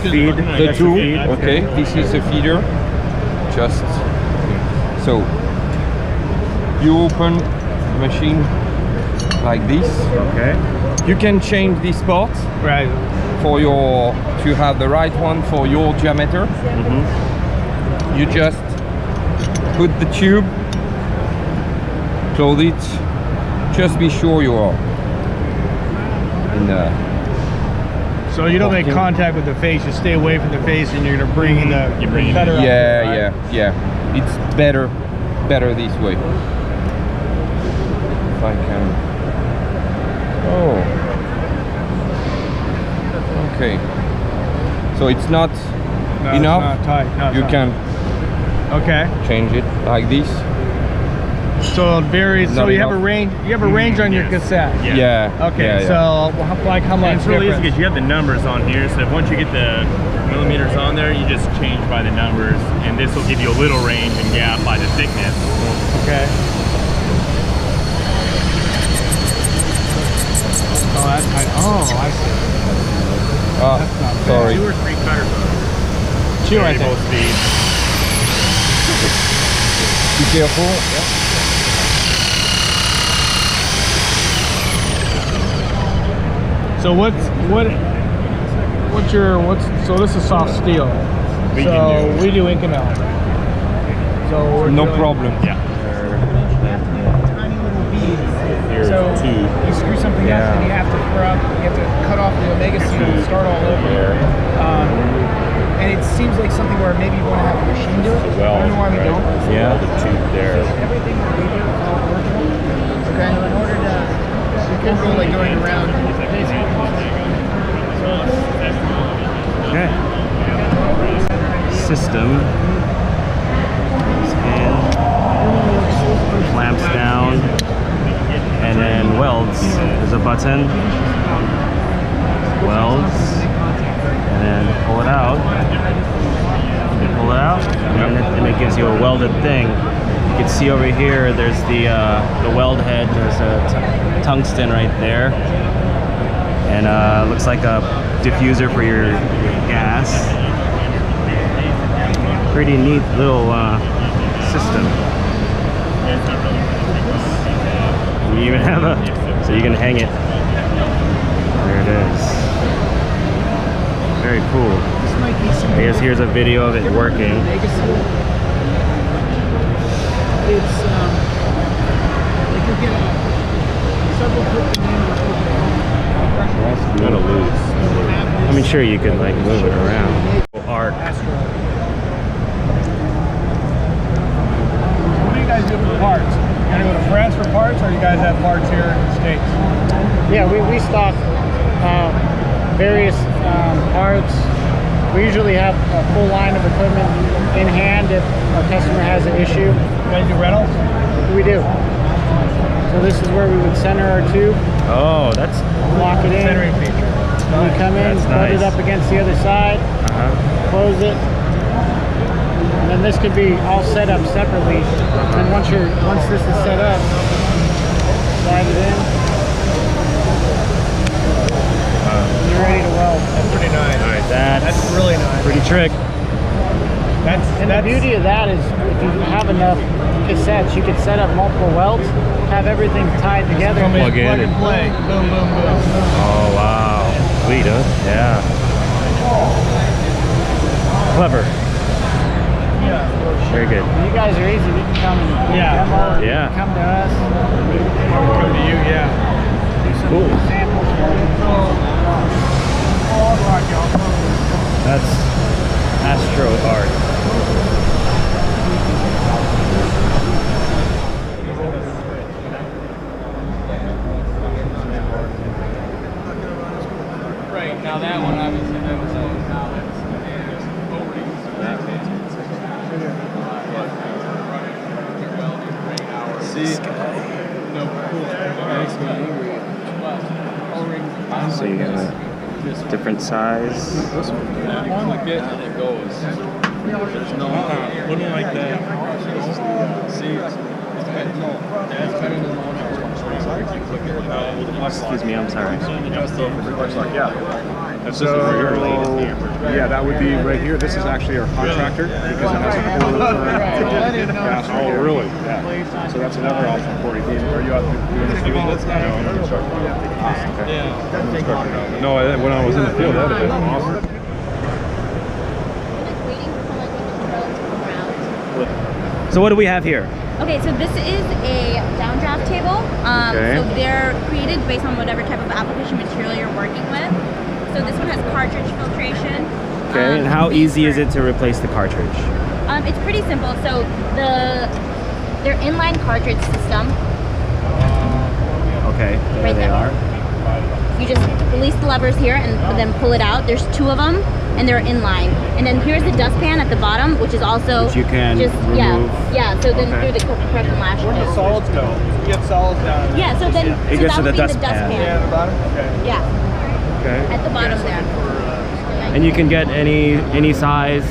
you feed the tool. Okay, this is a feeder. Just so you open the machine like this. Okay. You can change this part for your to have the right one for your diameter. You just put the tube, close it. Just be sure you are in the. So you don't make contact with the face, you stay away from the face, and you're gonna bring in the cutter up. Yeah. It's better this way. If I can. Oh. Okay. So it's not enough. It's not tight. No, you can. Okay. Change it like this. So it varies. So you have a range. You have a range on your cassette. Yeah. Okay. So like how much? It's really easy because you have the numbers on here. So once you get the millimeters on there, you just change by the numbers, and this will give you a little range and gap by the thickness. Okay. Oh, that's kind of, oh, I see. That's not bad. Sorry. 2 or 3 cutters on it. 2, I think. Both speeds. Be careful. So so this is soft steel. We do Inconel. So No problem. Yeah. So you screw something up and you have to cut off the omega seal and start all over. And it seems like something where maybe you want to have a machine do it. I don't know why we don't. Yeah, the tube there. Everything that we do is all original. Okay. So in order to, we could go like going around. Okay. System. Scan. Clamps down. And then welds. There's a button. Welds. And then pull it out. You pull it out. And it gives you a welded thing. You can see over here, there's the weld head. There's a tungsten right there. And looks like a diffuser for your gas. Pretty neat little system. You even have so you can hang it. There it is. Very cool. I guess here's a video of it working. It's like you get several foot Kind of loose. I mean, sure, you can like move it around. Arc. What do you guys do for parts? You gotta go to France for parts, or you guys have parts here in the States? Yeah, we stock various parts. We usually have a full line of equipment in hand if a customer has an issue. You guys do rentals? We do. So this is where we would center our tube. Oh, that's Lock it in. Centering feature. When we come in, That's put it nice. up against the other side, close it. And then this could be all set up separately. And once this is set up, slide it in. You're ready to weld. That's pretty nice. all right. That's really nice. pretty trick. And the beauty of that is if you have enough cassettes, you could set up multiple welds, have everything tied together. Plug in and and- play. Boom, boom, boom. Oh wow, sweet, huh? Yeah. Clever. Yeah. Very good. You guys are easy. You can come and demo. Or Yeah. Come to us. Come to you, yeah. Cool. Samples for you. That's Astro art. Right now, that one obviously that was So you got a different size. This one, that one like it and it goes. There's no wouldn't like that. See, it's better. No, that's better than the one. Excuse me, I'm sorry. Yeah. So, yeah, that would be right here. This is actually our contractor because it has a quarter gas right here. Really? Yeah. So that's another option for you. Are you out doing this? No, I'm a construction. Okay. Yeah. No, when I was in the field, that would have been awesome. So what do we have here? Okay, so this is a downdraft table. So they're created based on whatever type of application material you're working with. So this one has cartridge filtration. Okay, and how easy is it to replace the cartridge? It's pretty simple. So their inline cartridge system. Okay, there they are. You just release the levers here and then pull it out. There's 2 of them, and they're inline. And then here's the dustpan at the bottom, which is also which you can just remove. yeah. So then through the compression lash. Where do the solids go? You get solids down. Yeah. So then it gets to the dustpan. Yeah, at the bottom. Okay. Yeah. Okay. At the bottom there. And you can get any size.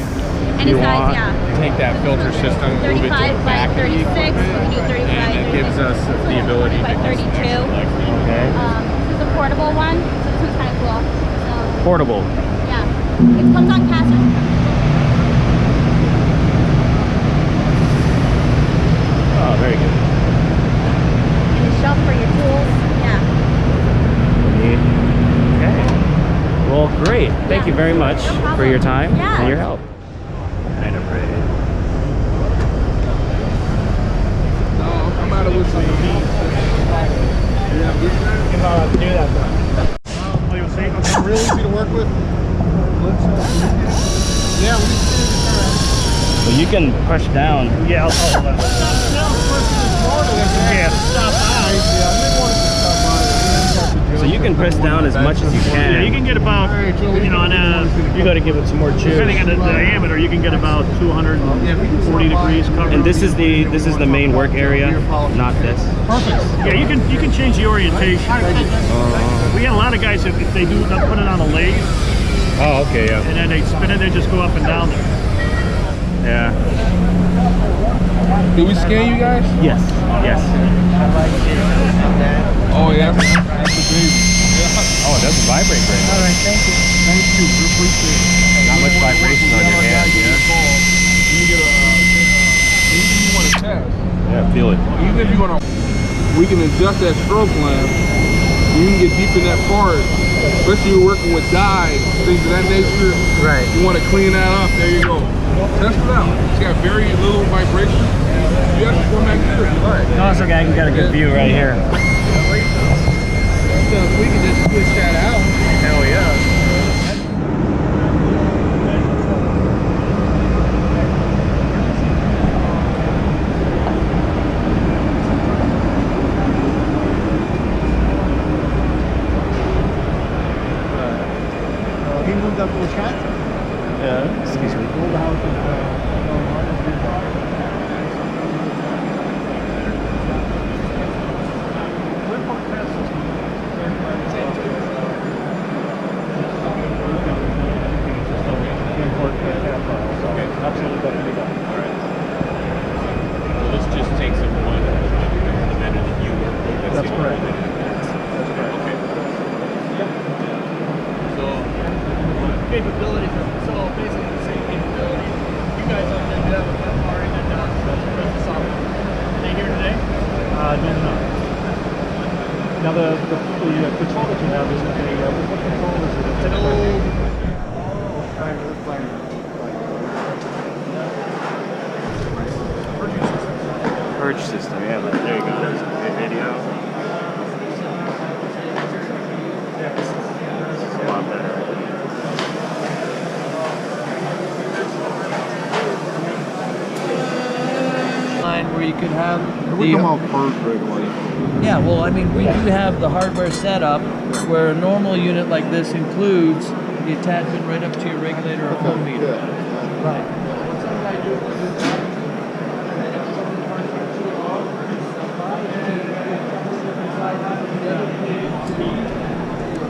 Any you size, want. yeah. Take that filter system, move it to 35 the by back of the 36. We equipment, can do 35. and it gives us the ability to 35 by 32. Okay. This is a portable one, so this one's kind of cool. So, Portable. yeah. It comes on caster. Oh, very good. And a shelf for your tools. Yeah. Neat. Okay. Well, great. Thank you very much for your time and your help. Kind of great. I'm out of with some heat. You know how to do that though. Oh, you'll see? Okay, real easy to work with. Yeah, So you can push down. Yeah, I'll hold that. Yeah, stop by. Yeah, I didn't want it to stop by. So you can press down as much as you can. Yeah, you can get about, you know, you got to give it some more chew. Depending on the diameter, you can get about 240 degrees covered. And this is the main work area, not this. Perfect. Yeah, you can change the orientation. We got a lot of guys that if they do put it on a lathe. Oh, okay, yeah. And then they spin it, they just go up and down there. Yeah. Do we scan you guys? Yes. Yes. Oh yeah. That's a baby. Oh, it doesn't vibrate very much. All right, thank you. Thank you. We appreciate it. Not much vibration on your hand. You get anything you want to test. Yeah, feel it. Even if you want to, we can adjust that stroke lamp. You can get deep in that part, especially you're working with dyes, things of that nature. Right. You want to clean that up, there you go. Test it out. It's got very little vibration. You have to come back here if you like. No, it's okay. I can get a good view right here. So if we can just switch that out. Hell yeah. He moved up to the shot? Yeah. Excuse me. That's correct. Capabilities are so basically the same capabilities. You guys are going to have a already been done. Press the software. Are they here today? No. Now the control that you have is what control is it? It's an old Purge system. Yeah, but there you go. There's a video. This is a lot better. Where you could have We come off purge regulator. yeah, well, I mean, we do have the hardware setup where a normal unit like this includes the attachment right up to your regulator or flow meter. Right.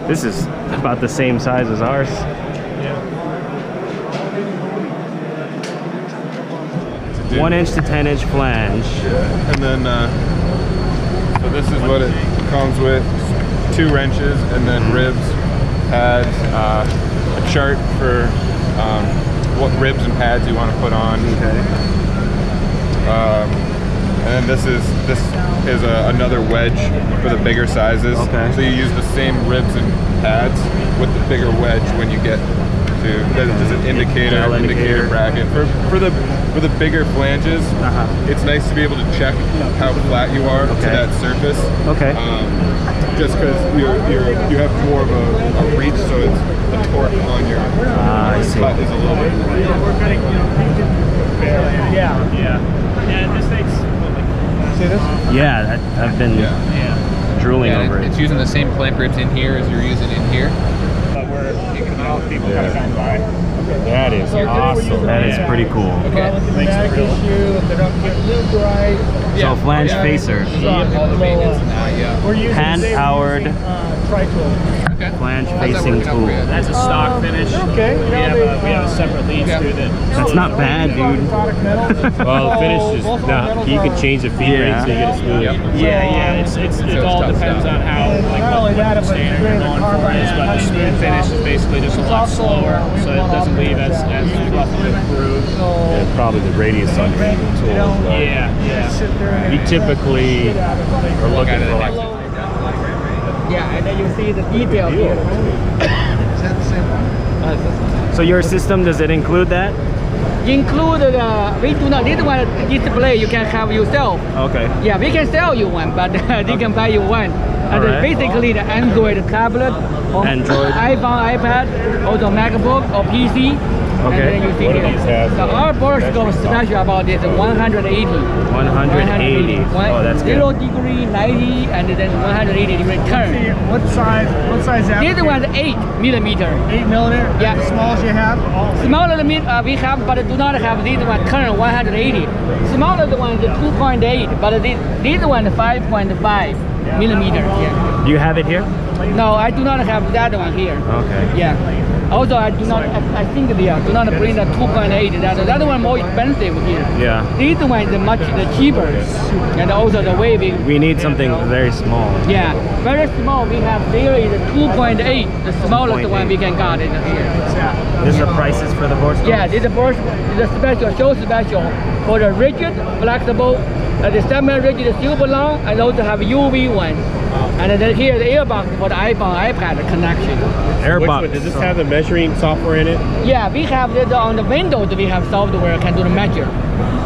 This is about the same size as ours. Yeah. 1 inch to 10 inch flange. And then, so this is what it comes with. 2 wrenches and then ribs pads, a chart for what ribs and pads you want to put on. Okay. And then this is another wedge for the bigger sizes. Okay. So you use the same ribs and pads with the bigger wedge when you get to. There's an indicator bracket for the bigger flanges. It's nice to be able to check how flat you are to that surface. Okay. Just because you have more of a reach, so it's the torque on your I see. cut is a little bit more. We're cutting, yeah. And this thing's. See this? Yeah, I've been drooling over it. It's using the same clamp ribs in here as you're using in here. But we're taking out people kind of gone by. That is awesome. That is pretty cool. So flange facer. All the maintenance and that, We're using hand-powered flange facing tool. That's a stock finish. Okay. We have a separate lead screw that. That's not bad, dude. Well, the finish is not. You can change the feed rate so you get a smooth. Yeah. It all depends on how what standard you're going for is, but the smooth finish is basically just a lot slower, so it doesn't leave as rough of a groove. And probably the radius on your tool as well. Yeah. We typically are looking for like. Yeah, and then you see the detail here. So your system, does it include that? Include we do not need one display. You can have yourself. Okay. Yeah, we can sell you one, but they can buy you one. And Alright. Basically the Android tablet, or Android. iPhone, iPad, or the MacBook or PC. Okay. And then you see What do here. these have? So our borescope special about this 180. 180. Oh, that's good. 0 degree, 90, and then 180 degree turn. What size This one is 8 millimeter. 8 millimeter? Yeah. The smallest you have? Smaller than we have, but do not have this one turn 180. Smaller the one is 2.8, but this one 5.5 millimeter. Yeah. Do you have it here? No, I do not have that one here. Okay. Yeah. Also, I do not. I think they do not bring the 2.8. That one more expensive here. Yeah. This one is much cheaper, and also the way We need something very small. Yeah, very small. We have there is 2.8, the smallest one we can got it here. This is the prices for the borescope? Yeah, this is the special, show special for the rigid, flexible, the semi-rigid super long, and also have UV one. And then here the airbox for the iPhone, iPad connection. Airbox. Does this have the measuring software in it? Yeah, we have this on the Windows. We have software can do the measure.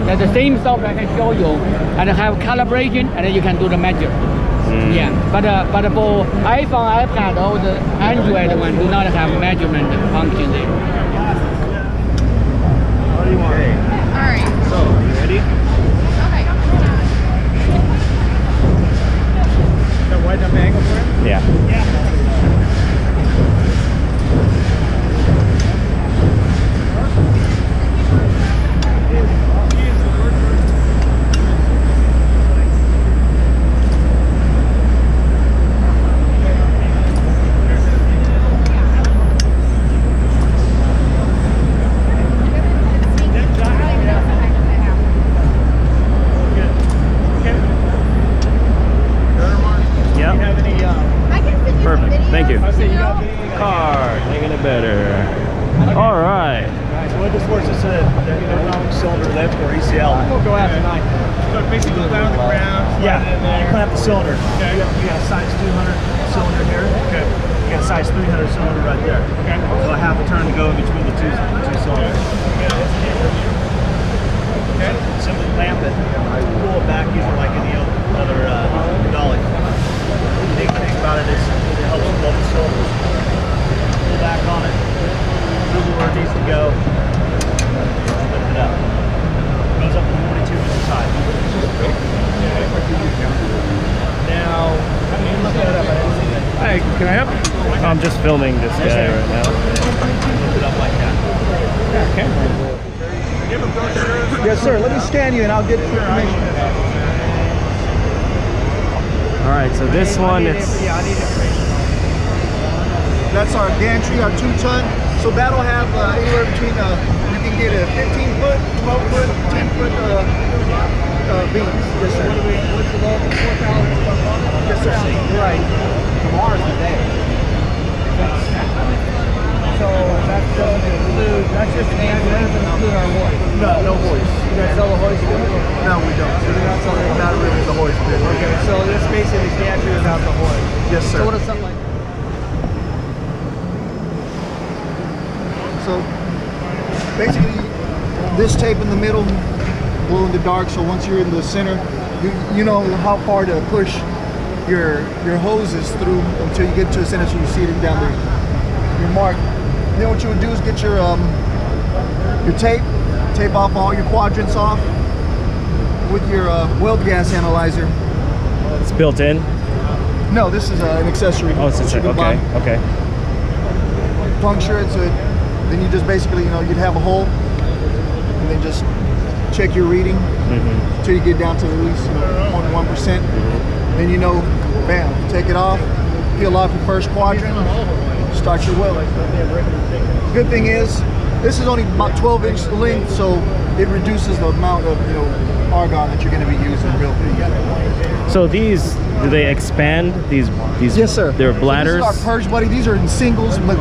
That's the same software I can show you, and have calibration, and then you can do the measure. Yeah, but for iPhone, iPad, all the Android one do not have measurement function there. What do you want? Alright. So, you ready? Okay. Got wide enough angle for it? Yeah. Perfect. Thank you. Card, making it better. All right. So what this works is a cylinder lift or ECL. We'll go out tonight. So it basically goes down to the ground. Yeah, you clamp the cylinder. Okay. You got a size 200 cylinder here. Okay. You got a size 300 cylinder right there. Okay. So a half a turn to go in between the two cylinders. Okay. Simply clamp it. Pull it back using like any other dolly. The big thing about it is it helps with both the cylinders. Pull back on it. Move it where it needs to go. Lift it up. Goes up to 42 inches high. Now, look that up. Hi, can I help? I'm just filming this guy right now. Lift it up like that. Okay. Yes, sir. Let me scan you and I'll get the information. All right, so this one, it's... That's our gantry, our 2-ton. So that'll have anywhere between, you can get a 15-foot, 12-foot, 10-foot beams. Yes, sir. What's the low? 4,000? Yes, sir. Right. Tomorrow's the day. So that doesn't include, that's just an that doesn't include our hoist. No hoist. You guys sell the hoist too? No, we don't. So you're not selling not really the hoist bit. Okay, so this basically is gantry without the hoist. Yes, sir. So what is something like So basically, this tape in the middle, glow in the dark. So once you're in the center, you know how far to push your hoses through until you get to the center, so you see it down there, your mark. Then what you would do is get your tape off all your quadrants off with your weld gas analyzer. It's built in? No, this is an accessory. Oh, it's okay. Okay. Puncture it, so then you just basically, you'd have a hole, and then just check your reading until you get down to at least 0.1%. Then bam, take it off, peel off your first quadrant, start your weld. Good thing is, this is only about 12-inch length, so it reduces the amount of argon that you're going to be using real quick. So these, do they expand? These yes, sir. They're bladders? So this is our purge buddy. These are in singles, but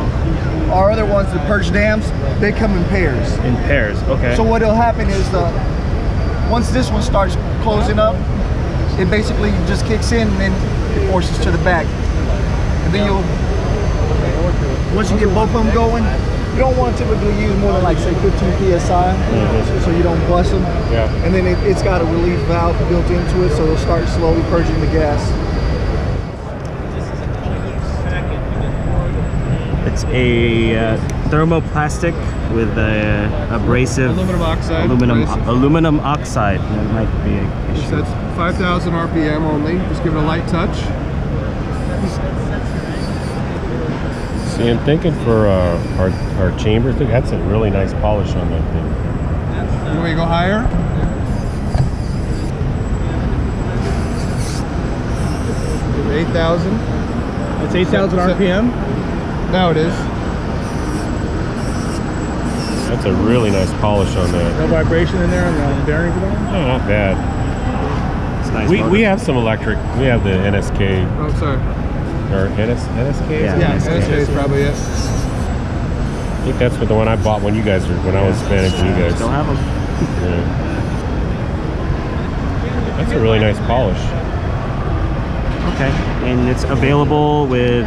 our other ones, the purge dams, they come in pairs. In pairs, okay. So what'll happen is once this one starts closing up, it basically just kicks in and then it forces to the back. And then once you get both of them going, you don't want to typically use more than say 15 PSI, so you don't bust them. Yeah. And then it's got a relief valve built into it, so it'll start slowly purging the gas. It's a thermoplastic with abrasive aluminum oxide. Aluminum oxide. That might be an issue. That's 5,000 RPM only. Just give it a light touch. See, I'm thinking for our chamber thing, that's a really nice polish on that thing. You want me to go higher? Give it 8,000. It's 8,000 RPM? Now it is. That's a really nice polish on that. No vibration in there on the bearings at all? No, not bad. It's nice. We have some electric. We have the NSK. Oh, sorry. Or NSK? Yeah, NSK is probably it. I think that's the one I bought when I was spanning for you guys. Still have them. Yeah. That's a really nice polish. Okay, and it's available with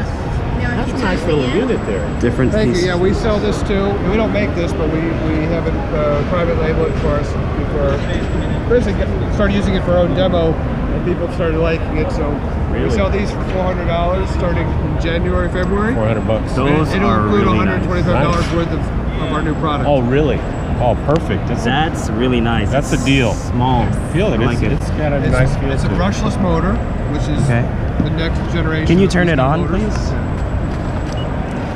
That's a nice little unit there. different Thank pieces. you. Yeah, we sell this too. We don't make this, but we have it private label it for us. Basically started using it for our own demo, and people started liking it. So we sell these for $400 starting in January, February. $400. Those It'll are include really $125 nice. worth of our new product. Oh, really? Oh, perfect. That's really nice. That's the deal. Small. Feel it. I like it. It's got a nice feel. It's a to it. brushless motor, which is the next generation. Can you of turn it these on, motors. please?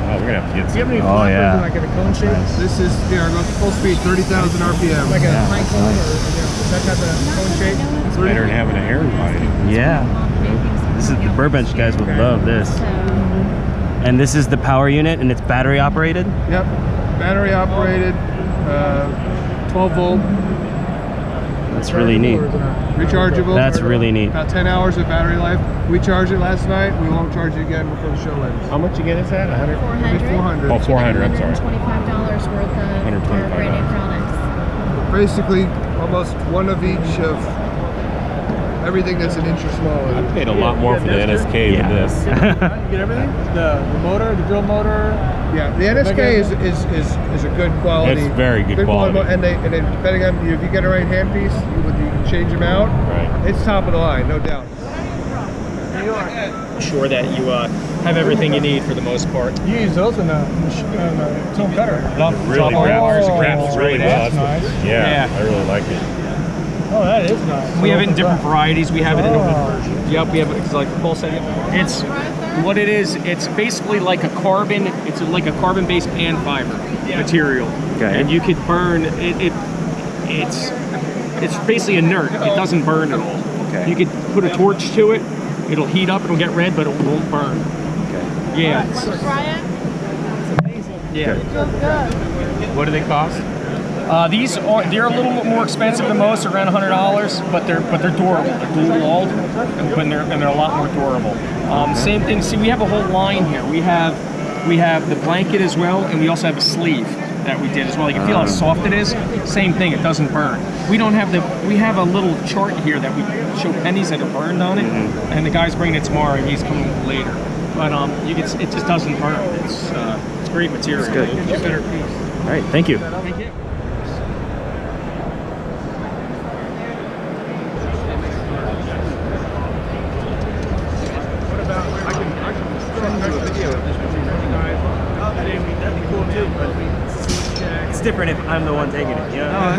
Oh, we're gonna have to get Do you have some. any Oh, flappers yeah. in like a cone shape? This is it goes full speed, 30,000 RPM. Like a pine cone or that type of cone shape? It's better than having a hair body. Yeah. This is the Burbench guys would love this. And this is the power unit, and it's battery operated? Yep, battery operated, 12 volt. That's really neat. Rechargeable. That's really neat. About 10 hours of battery life. We charged it last night. We won't charge it again before the show ends. How much again is that? 100? 400. Oh, 400. I'm sorry. $125 worth of our brand new products. Basically, almost one of each of everything that's an inch or smaller. I paid a lot more for the NSK than this. You get everything? The motor, the drill motor. Yeah, the NSK is a good quality. It's very good quality. And then depending on if you get a right hand piece, you can change them out. Right. It's top of the line, no doubt. Sure that you have everything you need for the most part. You use those in the tone cutter. Really wraps really well. That's nice. Yeah, I really like it. Oh, that is nice. We have it in different varieties. We have it in yep, we have it's like full set. It's what it is. It's basically like a carbon. It's like a carbon-based pan fiber material, and you could burn it. It's basically inert. It doesn't burn at all. Okay. You could put a torch to it. It'll heat up. It'll get red, but it won't burn. Okay. Yeah. Yeah. What do they cost? They're a little bit more expensive than most, around $100, but they're durable. They're dual-walled, and they're a lot more durable. Same thing. See, we have a whole line here. We have We have the blanket as well, and we also have a sleeve that we did as well. You can feel how soft it is. Same thing, it doesn't burn. We don't have we have a little chart here that we show pennies that are burned on it, and the guy's bringing it tomorrow, and he's coming later. But it just doesn't burn. It's great material. It's good. It's a better piece. All right, thank you. Thank you. It's different if I'm the one taking it, you know?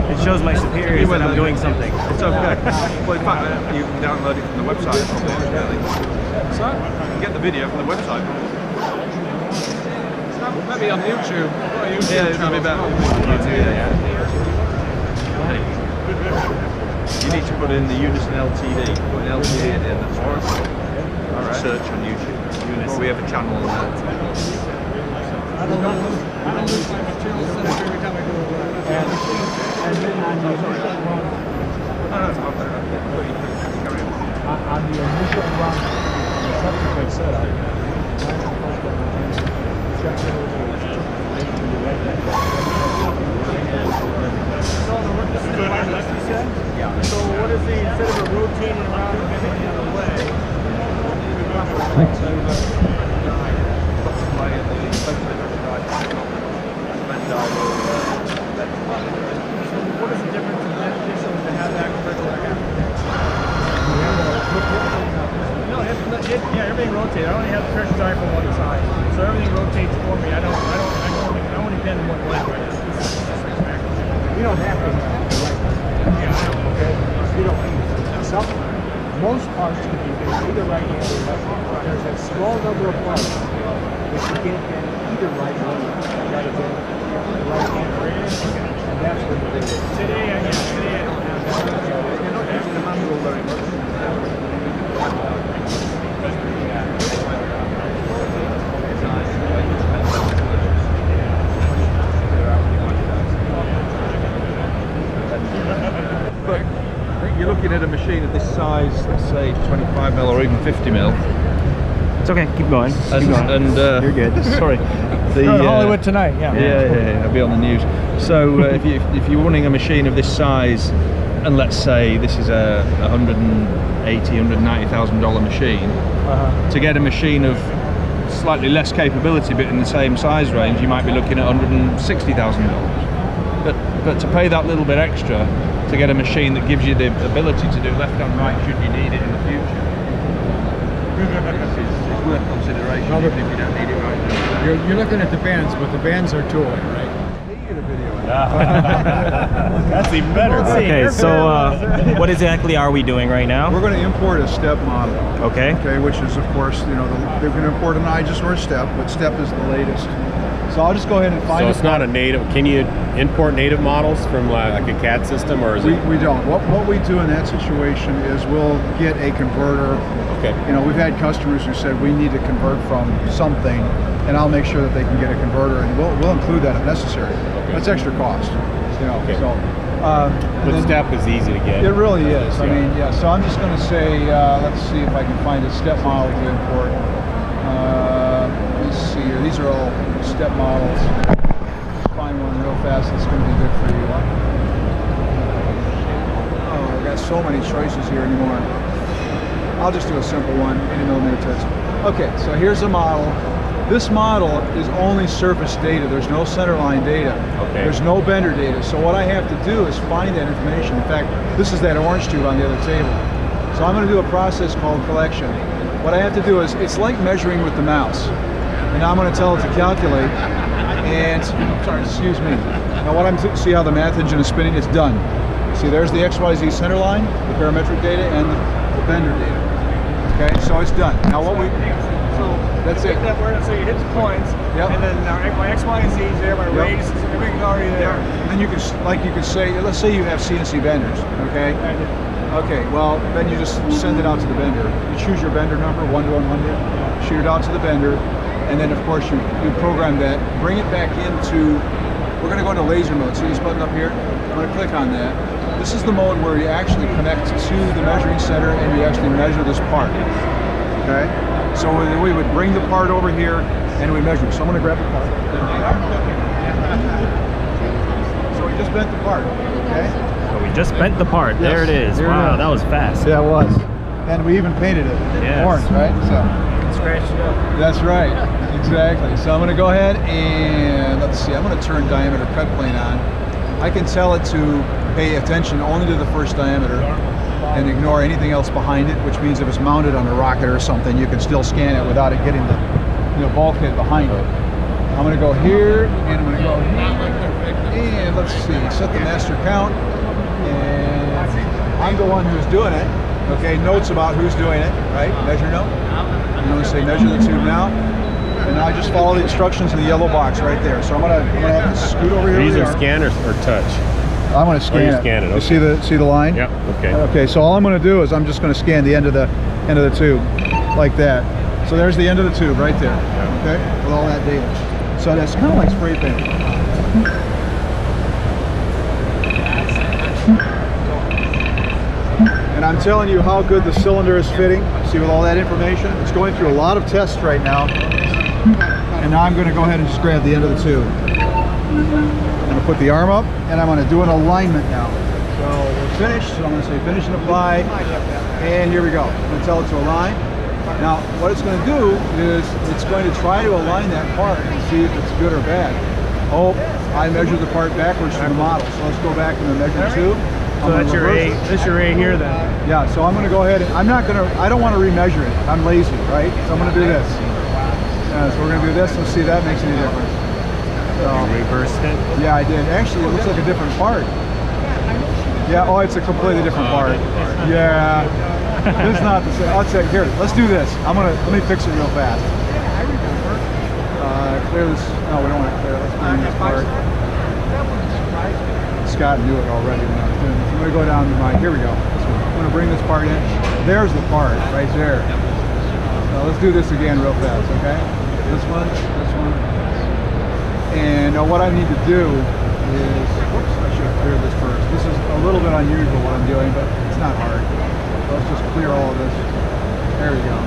It shows my superiors that I'm doing something. It's okay. Well, in fact, you can download it from the website. So, you can get the video from the website. Maybe on YouTube. Yeah, maybe about YouTube. You need to put in the Unison LTD. Put an LTD in there. All right. Search on YouTube. Unison. We have a channel on there. I don't lose my material center every time I do a run. And then on the initial run, on the initial run, the subsequent setup, yeah. So what is the, instead of a rotating around and getting the other way, what is the difference in beneficial to have that regular No, everything rotates. I only have the pressure dive from one side, so everything rotates for me. I only bend one way right now. You don't have to. You don't need to. Most parts can be made either right hand or left hand. There's a small number of parts that you can't bend either right or left. You got to bend the right hand or in, and that's what it is. Today I don't have that. You're not using the manual very much. But you're looking at a machine of this size, let's say 25 mil or even 50 mil. It's okay, keep going. And you're good. Sorry. You're in Hollywood tonight, Yeah, I'll be on the news. So if you're running a machine of this size, and let's say this is a $190,000 machine, to get a machine of slightly less capability but in the same size range, you might be looking at $160,000. But to pay that little bit extra to get a machine that gives you the ability to do left and right should you need it in the future, it's worth consideration, even if you don't need it right now. You're looking at the bands, but the bands are tooling, right? That's even better. Okay, so what exactly are we doing right now? We're going to import a step model. Okay. Okay, which is of course, you know, they're going to import an IGES or a step, but step is the latest. So I'll just go ahead and find it. So it's not a native. Can you import native models from like a CAD system, or is it? We don't. What we do in that situation is we'll get a converter. Okay. You know, we've had customers who said we need to convert from something, and I'll make sure that they can get a converter, and we'll include that if necessary. Okay. That's extra cost. You know. Okay. So. But step is easy to get. It really is. I mean, yeah. So I'm just going to say, let's see if I can find a step model to import. Let's see here. These are all step models. Find one real fast that's going to be good for you. Oh, I've got so many choices here anymore. I'll just do a simple one, 80mm test. Okay, so here's a model. This model is only surface data. There's no centerline data. Okay. There's no bender data. So what I have to do is find that information. In fact, this is that orange tube on the other table. So I'm going to do a process called collection. What I have to do is, it's like measuring with the mouse. And now I'm going to tell it to calculate. And, sorry, excuse me. Now what see how the math engine is spinning? It's done. See, there's the XYZ center line, the parametric data, and the bender data. Okay, so it's done. Now what that's it. So you hit the points, and then my X, Y, and Z is there, my raise, everything's already there. And then you can, say, let's say you have CNC benders, okay? Okay, well, then you just send it out to the vendor. You choose your vendor number, 1 to 100, shoot it out to the vendor, and then of course you program that, bring it back into, we're going to go into laser mode. See this button up here? I'm going to click on that. This is the mode where you actually connect to the measuring center and you actually measure this part. Okay? So we would bring the part over here and we measure. So I'm gonna grab the part. So we just bent the part, okay? So we just bent the part. Yes, there it is. there Wow, it is. that was fast. Yeah, it was. And we even painted it orange, right? So Scratch it up. that's right, exactly. So I'm gonna go ahead and let's see, I'm gonna turn diameter cut plane on. I can tell it to pay attention only to the first diameter and ignore anything else behind it, which means if it's mounted on a rocket or something, you can still scan it without it getting the bulkhead behind it. I'm gonna go here and I'm gonna go here and let's see, set the master count, and I'm the one who's doing it. Okay, notes about who's doing it, right? Measure note. I'm gonna say measure the tube now, and I just follow the instructions in the yellow box right there. So I'm gonna have to scoot over here. Are you using scanners or touch? I'm going to scan it. Scan it. Okay. You see the line? Yep. Okay. Okay. So all I'm going to do is I'm just going to scan the end of the tube, like that. So there's the end of the tube right there. Yep. Okay. With all that data. So that's kind of like spray paint. And I'm telling you how good the cylinder is fitting. See, with all that information, it's going through a lot of tests right now. And now I'm going to go ahead and just grab the end of the tube. I'm going to put the arm up, and I'm going to do an alignment now. So we're finished, so I'm going to say finish and apply, and here we go. I'm going to tell it to align. Now, what it's going to do is it's going to try to align that part and see if it's good or bad. Oh, I measured the part backwards from the model, so let's go back and measure the tube. So that's your A. That's your A here then. Yeah. So I'm going to go ahead and I don't want to remeasure it. I'm lazy, right? So I'm going to do this. So we're going to do this and see if that makes any difference. So, you reversed it? Yeah, I did. Actually, it looks like a different part. Yeah, oh, it's a completely different part. Yeah, it's not the same. I'll check here. Let's do this. Let me fix it real fast. Clear this. No, we don't want to clear. Let's bring this part. Scott knew it already when I was doing this. I'm going to go down to here we go. I'm going to bring this part in. There's the part right there. So let's do this again real fast, okay? This one. And what I need to do is, whoops, I should have cleared this first. This is a little bit unusual what I'm doing, but it's not hard. So let's just clear all of this. There we go.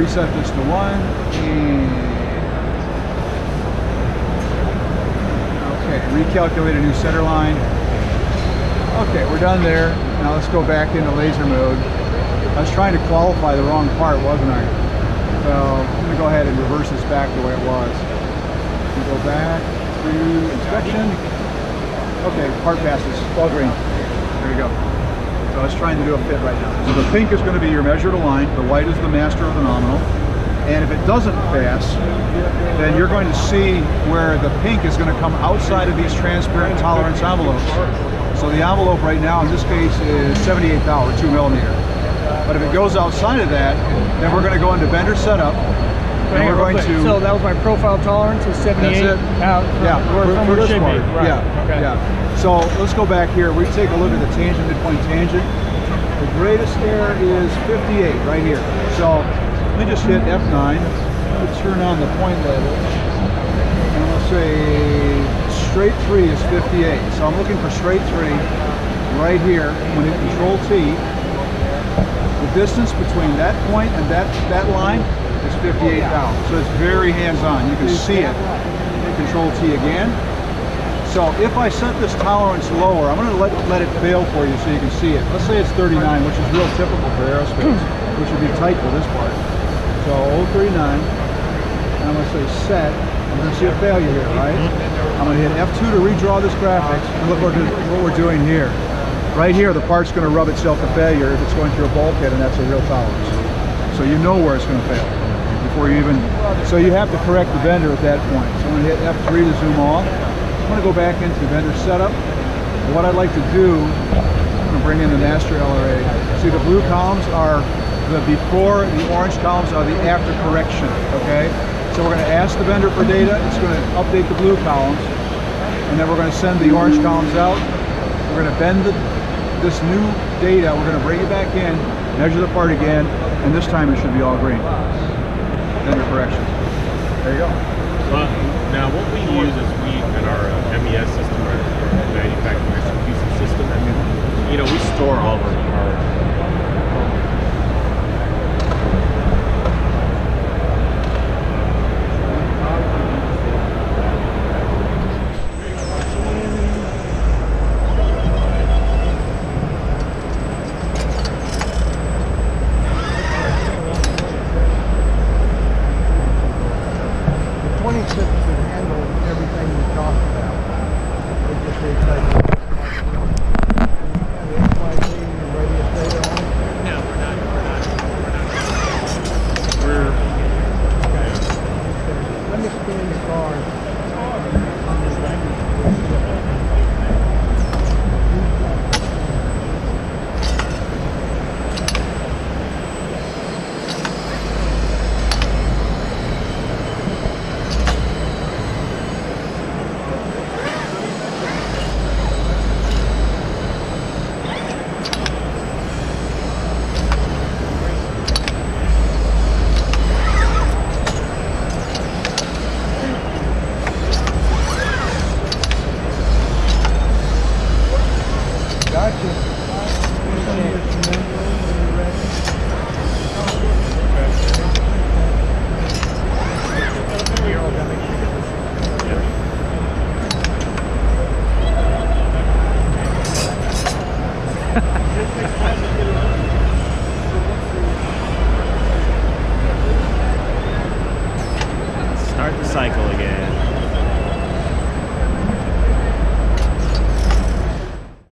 Reset this to 1, and okay, recalculate a new center line. Okay, we're done there. Now let's go back into laser mode. I was trying to qualify the wrong part, wasn't I? So I'm going to go ahead and reverse this back the way it was. Go back to inspection. Okay, part passes, all green. There you go. So I was trying to do a fit right now. So the pink is going to be your measured align, the white is the master of the nominal. And if it doesn't pass, then you're going to see where the pink is going to come outside of these transparent tolerance envelopes. So the envelope right now in this case is 78 thou, or 2 millimeter. But if it goes outside of that, then we're going to go into vendor setup. And we're going to. So that was my profile tolerance is 78. That's it. Yeah, for this part. Right. Yeah, okay. yeah. So let's go back here. We take a look at the tangent, midpoint tangent. The greatest error is 58 right here. So let me just hit F9. Let's turn on the point label. And we'll say straight 3 is 58. So I'm looking for straight 3 right here. I'm going to hit Control T. The distance between that point and that line is 58 thou. So it's very hands-on. You can see it. Control T again. So if I set this tolerance lower, I'm going to let it fail for you so you can see it. Let's say it's 39, which is real typical for aerospace, which would be tight for this part. So 039, and I'm going to say set. I'm going to see a failure here, right? I'm going to hit F2 to redraw this graphics, and look what we're doing here. Right here, the part's going to rub itself to failure if it's going through a bulkhead, and that's a real tolerance. So you know where it's going to fail before you even. So you have to correct the vendor at that point. So I'm going to hit F3 to zoom off. I'm going to go back into vendor setup. What I'd like to do, I'm going to bring in the master LRA. See, the blue columns are the before, the orange columns are the after correction. Okay. So we're going to ask the vendor for data. It's going to update the blue columns, and then we're going to send the orange columns out. We're going to bend this new data. We're going to bring it back in, measure the part again, and this time it should be all green. Vendor correction. There you go. Well, now what we use is in our MES system, our manufacturing execution system. You know, we store all of our